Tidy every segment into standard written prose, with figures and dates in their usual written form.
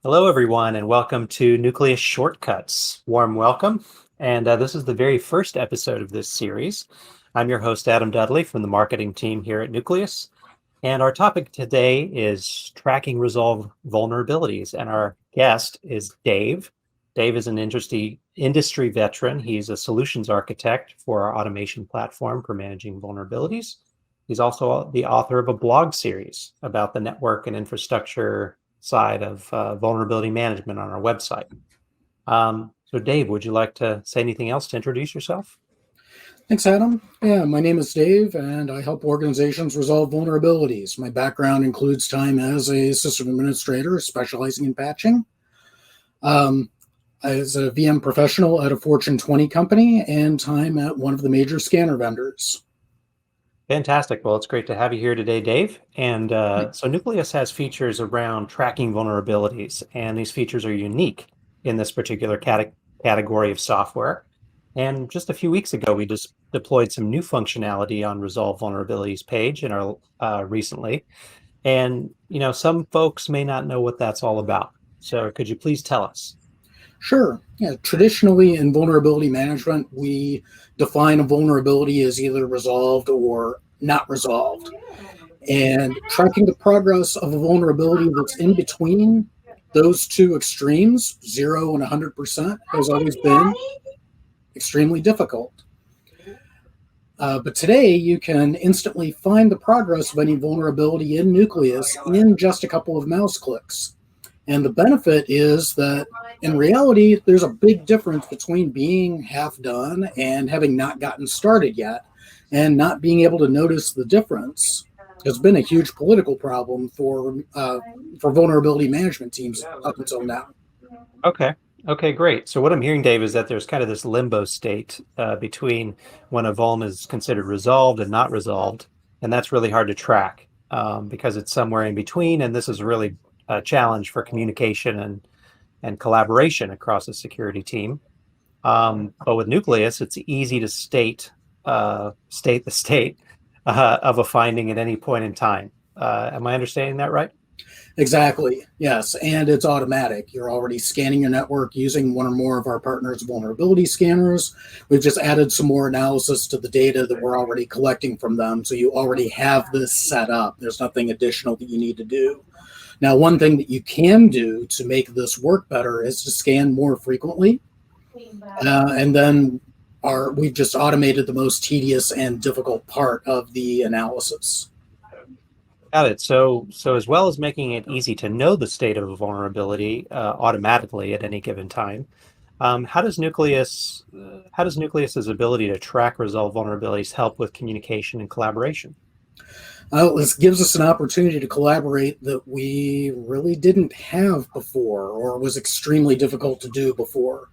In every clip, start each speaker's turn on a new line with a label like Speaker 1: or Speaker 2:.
Speaker 1: Hello, everyone, and welcome to Nucleus Shortcuts. Warm welcome. And this is the very first episode of this series. I'm your host, Adam Dudley, from the marketing team here at Nucleus. And our topic today is tracking resolve vulnerabilities. And our guest is Dave. Dave is an industry veteran. He's a solutions architect for our automation platform for managing vulnerabilities. He's also the author of a blog series about the network and infrastructure side of vulnerability management on our website. So Dave, would you like to say anything else to introduce yourself?
Speaker 2: Thanks, Adam. Yeah, my name is Dave, and I help organizations resolve vulnerabilities. My background includes time as a system administrator specializing in patching, as a VM professional at a Fortune 20 company, and time at one of the major scanner vendors.
Speaker 1: Fantastic. Well, it's great to have you here today, Dave. And so Nucleus has features around tracking vulnerabilities, and these features are unique in this particular category of software. And just a few weeks ago, we just deployed some new functionality on Resolve Vulnerabilities page in our recently. And some folks may not know what that's all about. So could you please tell us?
Speaker 2: Sure. Yeah, traditionally in vulnerability management, we define a vulnerability as either resolved or not resolved. And tracking the progress of a vulnerability that's in between those two extremes, 0 and 100%, has always been extremely difficult. But today, you can instantly find the progress of any vulnerability in Nucleus in just a couple of mouse clicks. And the benefit is that in reality, there's a big difference between being half done and having not gotten started yet, and not being able to notice the difference has been a huge political problem for vulnerability management teams up until now.
Speaker 1: Okay, great. So what I'm hearing, Dave, is that there's kind of this limbo state between when a vuln is considered resolved and not resolved, and that's really hard to track because it's somewhere in between, and this is really a challenge for communication and collaboration across a security team. But with Nucleus, it's easy to state the state of a finding at any point in time. Am I understanding that right?
Speaker 2: Exactly. Yes. And it's automatic. You're already scanning your network using one or more of our partners' vulnerability scanners. We've just added some more analysis to the data that we're already collecting from them. So you already have this set up. There's nothing additional that you need to do. Now, one thing that you can do to make this work better is to scan more frequently. And then we've just automated the most tedious and difficult part of the analysis.
Speaker 1: Got it. So as well as making it easy to know the state of a vulnerability automatically at any given time, how does Nucleus's ability to track resolve vulnerabilities help with communication and collaboration?
Speaker 2: This gives us an opportunity to collaborate that we really didn't have before, or was extremely difficult to do before.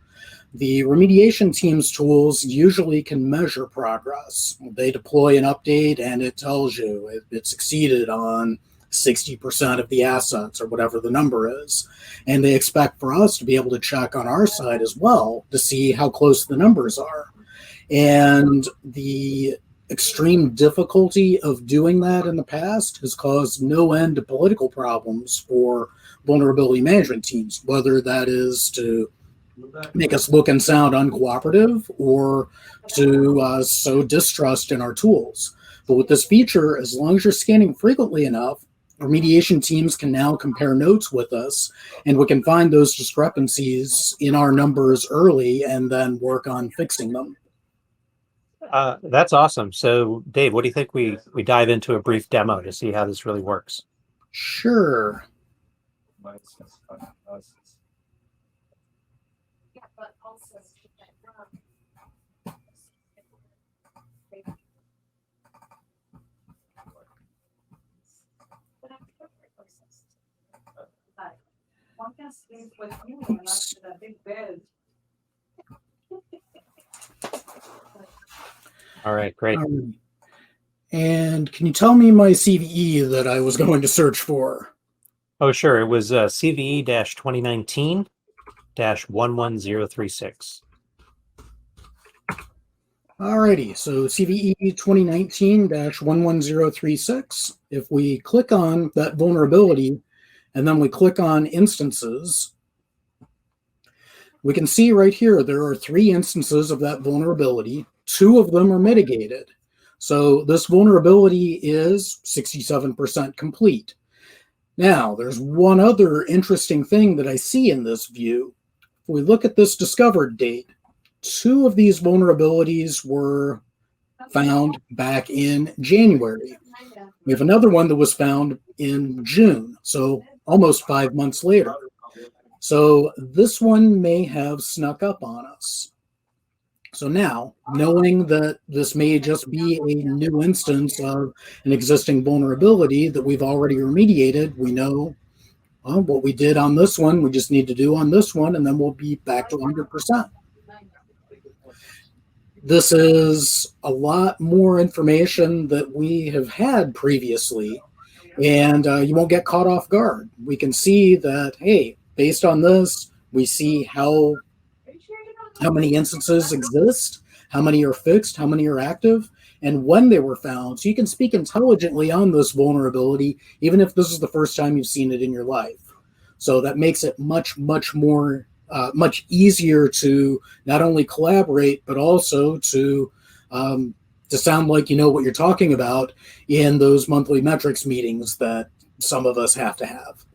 Speaker 2: The remediation team's tools usually can measure progress. They deploy an update and it tells you it succeeded on 60% of the assets or whatever the number is. And they expect for us to be able to check on our side as well to see how close the numbers are. And the extreme difficulty of doing that in the past has caused no end of political problems for vulnerability management teams, whether that is to make us look and sound uncooperative or to sow distrust in our tools. But with this feature, as long as you're scanning frequently enough, remediation teams can now compare notes with us, and we can find those discrepancies in our numbers early and then work on fixing them.
Speaker 1: That's awesome. So, Dave, what do you think we dive into a brief demo to see how this really works?
Speaker 2: Sure. Oops.
Speaker 1: All right, great.
Speaker 2: And can you tell me my CVE that I was going to search for?
Speaker 1: Oh, sure. It was CVE-2019-11036.
Speaker 2: Alrighty, so CVE 2019-11036. If we click on that vulnerability and then we click on instances, we can see right here there are 3 instances of that vulnerability. 2 of them are mitigated. So this vulnerability is 67% complete. Now, there's one other interesting thing that I see in this view. If we look at this discovered date, 2 of these vulnerabilities were found back in January. We have another one that was found in June, so almost 5 months later. So this one may have snuck up on us. So now, knowing that this may just be a new instance of an existing vulnerability that we've already remediated, we know what we did on this one, we just need to do on this one, and then we'll be back to 100%. This is a lot more information that we have had previously, and you won't get caught off guard. We can see that, hey, based on this, we see how many instances exist, how many are fixed, how many are active, and when they were found. So you can speak intelligently on this vulnerability, even if this is the first time you've seen it in your life. So that makes it much easier to not only collaborate, but also to sound like you know what you're talking about in those monthly metrics meetings that some of us have to have.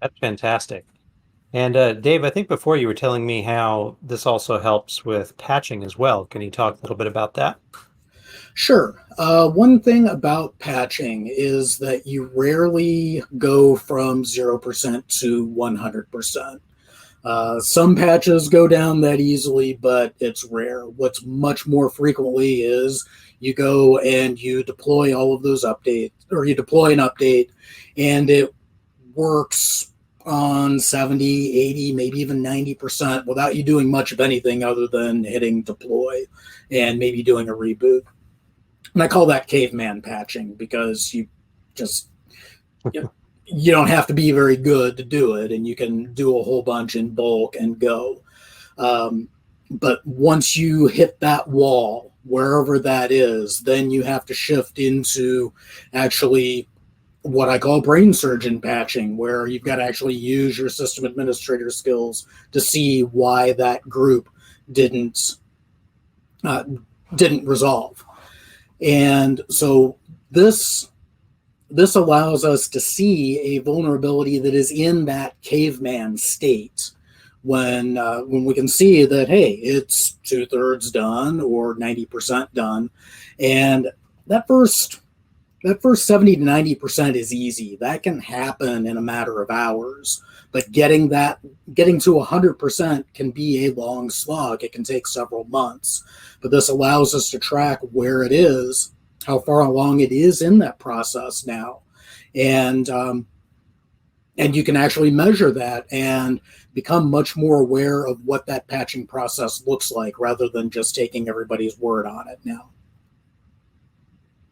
Speaker 1: That's fantastic. And Dave, I think before you were telling me how this also helps with patching as well. Can you talk a little bit about that?
Speaker 2: Sure. One thing about patching is that you rarely go from 0% to 100%. Some patches go down that easily, but it's rare. What's much more frequently is you go and you deploy all of those updates, or you deploy an update, and it works on 70, 80, maybe even 90% without you doing much of anything other than hitting deploy and maybe doing a reboot. And I call that caveman patching because you don't have to be very good to do it, and you can do a whole bunch in bulk and go. But once you hit that wall, wherever that is, then you have to shift into actually what I call brain surgeon patching, where you've got to actually use your system administrator skills to see why that group didn't resolve. And so this allows us to see a vulnerability that is in that caveman state when we can see that, hey, it's 2/3 done or 90% done, and that first 70 to 90% is easy. That can happen in a matter of hours. But getting to 100% can be a long slog. It can take several months. But this allows us to track where it is, how far along it is in that process now. And you can actually measure that and become much more aware of what that patching process looks like, rather than just taking everybody's word on it now.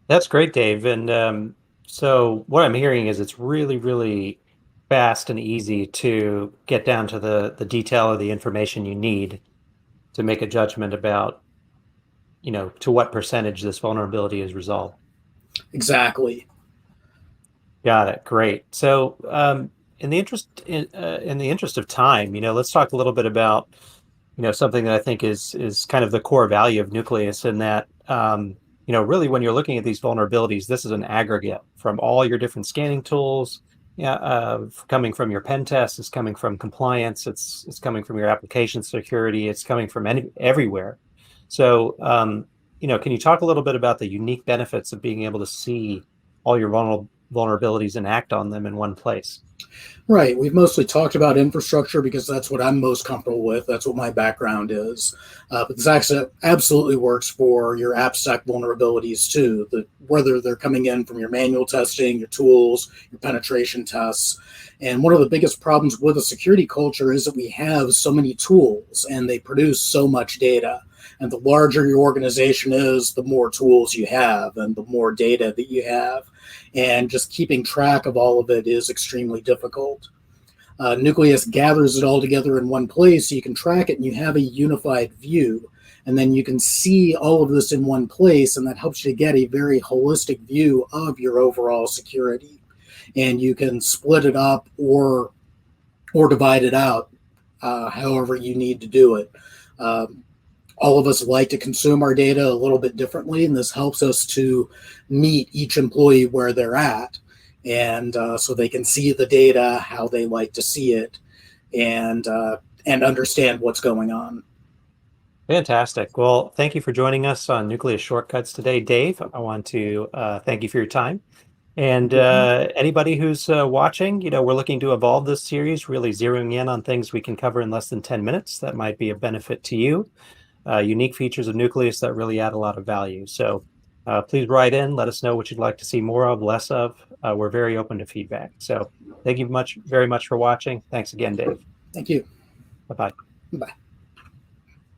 Speaker 1: That's great, Dave. And so what I'm hearing is it's really, really fast and easy to get down to the detail of the information you need to make a judgment about, to what percentage this vulnerability is resolved.
Speaker 2: Exactly.
Speaker 1: Got it. Great. So in the interest of time, let's talk a little bit about, something that I think is kind of the core value of Nucleus, in that really when you're looking at these vulnerabilities, this is an aggregate from all your different scanning tools, coming from your pen tests, it's coming from compliance, it's coming from your application security, it's coming from everywhere. So, can you talk a little bit about the unique benefits of being able to see all your vulnerabilities and act on them in one place?
Speaker 2: Right. We've mostly talked about infrastructure because that's what I'm most comfortable with. That's what my background is. But this actually absolutely works for your AppSec vulnerabilities too, whether they're coming in from your manual testing, your tools, your penetration tests. And one of the biggest problems with a security culture is that we have so many tools and they produce so much data. And the larger your organization is, the more tools you have and the more data that you have. And just keeping track of all of it is extremely difficult. Nucleus gathers it all together in one place so you can track it and you have a unified view. And then you can see all of this in one place, and that helps you get a very holistic view of your overall security. and you can split it up or divide it out, however you need to do it. All of us like to consume our data a little bit differently, and this helps us to meet each employee where they're at, and so they can see the data, how they like to see it, and understand what's going on.
Speaker 1: Fantastic. Well, thank you for joining us on Nucleus Shortcuts today, Dave. I want to thank you for your time. And anybody who's watching, we're looking to evolve this series, really zeroing in on things we can cover in less than 10 minutes that might be of benefit to you. Unique features of Nucleus that really add a lot of value. So please write in, let us know what you'd like to see more of, less of. We're very open to feedback. So thank you very much for watching. Thanks again, Dave.
Speaker 2: Thank you.
Speaker 1: Bye-bye.
Speaker 2: Bye.